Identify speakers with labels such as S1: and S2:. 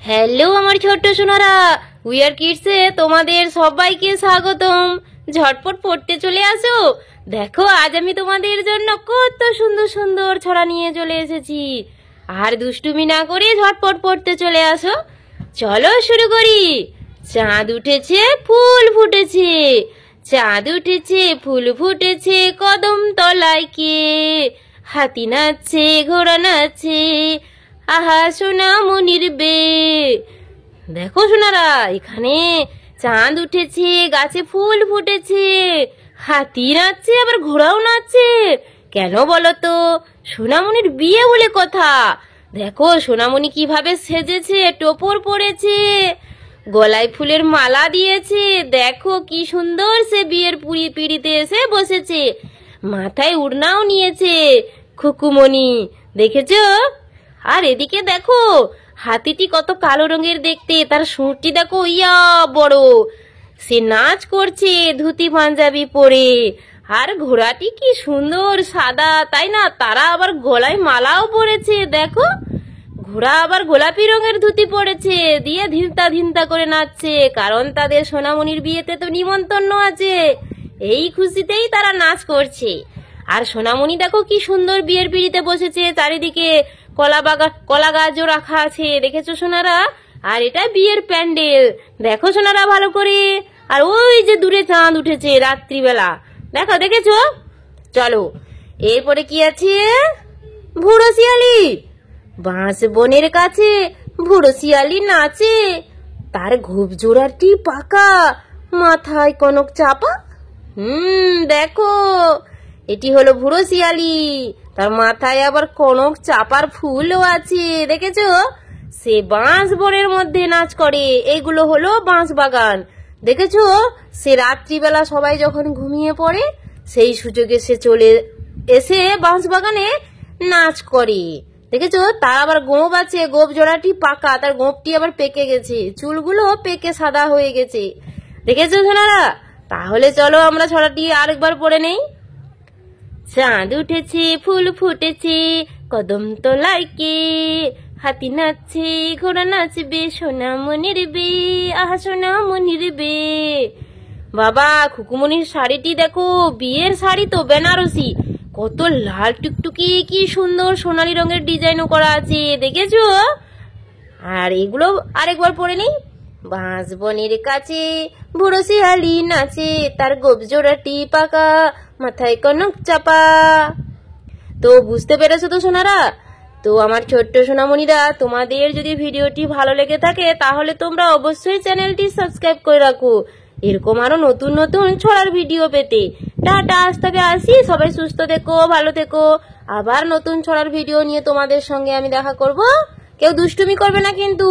S1: Hello আমার ছোট্ট Sonara, we are কিডসে তোমাদের সবাইকে স্বাগতম। ঝটপট পড়তে চলে আসো। দেখো আজ আমি তোমাদের জন্য কত সুন্দর সুন্দর ছড়া নিয়ে চলে এসেছি। আর দুষ্টুমি না করে ঝটপট পড়তে চলে আসো। চলো শুরু করি। চাঁদ উঠেছে ফুল ফুটেছে, চাঁদ উঠেছে ফুল ফুটেছে, কদম তলায় কে? হাতি নাচছে ঘোড়া নাচছে, আহা সোনামণির বে। দেখো সোনারা, এখানে চাঁদ উঠেছে, গাছে ফুল ফুটেছে, হাতি নাচছে আবার ঘোড়াও নাচছে। কেন বলো তো? সোনামণির বিয়ে বলে কথা। দেখো সোনামণি কিভাবে সেজেছে, টোপর পরেছে, গলায় ফুলের মালা দিয়েছে। দেখো কি সুন্দর সে বিয়ের পিড়িতে এসে বসেছে, মাথায় উড়নাও নিয়েছে খুকুমণি, দেখেছো? আর এদিকে দেখো হাতিটি কত কালো রঙের দেখতে, তার সুঁড়টি দেখো ইয়া বড়, সে নাচ করছে ধুতি পাঞ্জাবি পরে। আর ঘোড়াটি কি সুন্দর সাদা, তাই না? তারা আবার গলায় মালাও পরেছে। দেখো ঘোড়া আবার গোলাপি রঙের ধুতি পরেছে, দিয়ে ধিনতা ধিনতা করে নাচছে, কারণ তাদের সোনামণির বিয়েতে তো নিমন্ত্রণ আছে। এই খুশিতেই তারা নাচ করছে। আর সোনামণি দেখো কি সুন্দর বিয়ের পিড়িতে বসেছে, চারিদিকে কলা গাছও রাখা আছে, দেখেছো সোনারা? আর এটা বিয়ের প্যান্ডেল, দেখো সোনারা ভালো করে। আর ওই যে দূরে চাঁদ উঠেছে রাত্রিবেলা, দেখো, দেখেছো? চলো এরপরে কি আছে? বুড়ো শিয়ালি। বাঁশ বনের কাছে বুড়ো শিয়ালি নাচে, তার গোপ জোড়াটি পাকা, মাথায় কনক চাপা। দেখো এটি হলো বুড়ো শিয়ালি, তার মাথায় আবার কনক চাপার ফুলও আছে, দেখেছো? সে বাঁশ বনের মধ্যে নাচ করে। এইগুলো হলো বাঁশ বাগান, দেখেছো? সে রাত্রিবেলা সবাই যখন ঘুমিয়ে পড়ে, সেই সুযোগে সে চলে এসে বাঁশ বাগানে নাচ করে, দেখেছো? তার আবার গোপ আছে, গোপ জোড়াটি পাকা, তার গোপটি আবার পেকে গেছে, চুলগুলো পেকে সাদা হয়ে গেছে, দেখেছো সোনারা? তাহলে চলো আমরা ছড়াটি আরেকবার পড়ে নেই। চাঁদ উঠেছে ফুল ফুটেছে, কদম তলায় কে? হাতি নাচছে ঘোড়া নাচবে, সোনামণির বে, আহা সোনামণির বে। বাবা খুকুমণির শাড়িটি দেখো, বিয়ের শাড়ি তো, বেনারসি, কত লাল টুকটুকি, কি সুন্দর সোনালী রঙের ডিজাইনও করা আছে, দেখেছো? আর এগুলো আরেকবার পড়ে নিই। বাঁশ বনের কাছে বুড়ো শিয়ালি নাচে, তার গোপ জোড়াটি পাকা, মাথায় কনক চাপা। তো বুঝতে পেরেছো তো সোনারা? তো আমার ছোট্ট সোনামণিরা, তোমাদের যদি ভিডিওটি ভালো লেগে থাকে তাহলে তোমরা অবশ্যই চ্যানেলটি সাবস্ক্রাইব করে রাখো, এরকম আরো নতুন নতুন ছড়ার ভিডিও পেতে। টাটা, আজ থেকে আসি, সবাই সুস্থ থেকো, ভালো থেকো। আবার নতুন ছড়ার ভিডিও নিয়ে তোমাদের সঙ্গে আমি দেখা করব। কেউ দুষ্টুমি করবে না কিন্তু।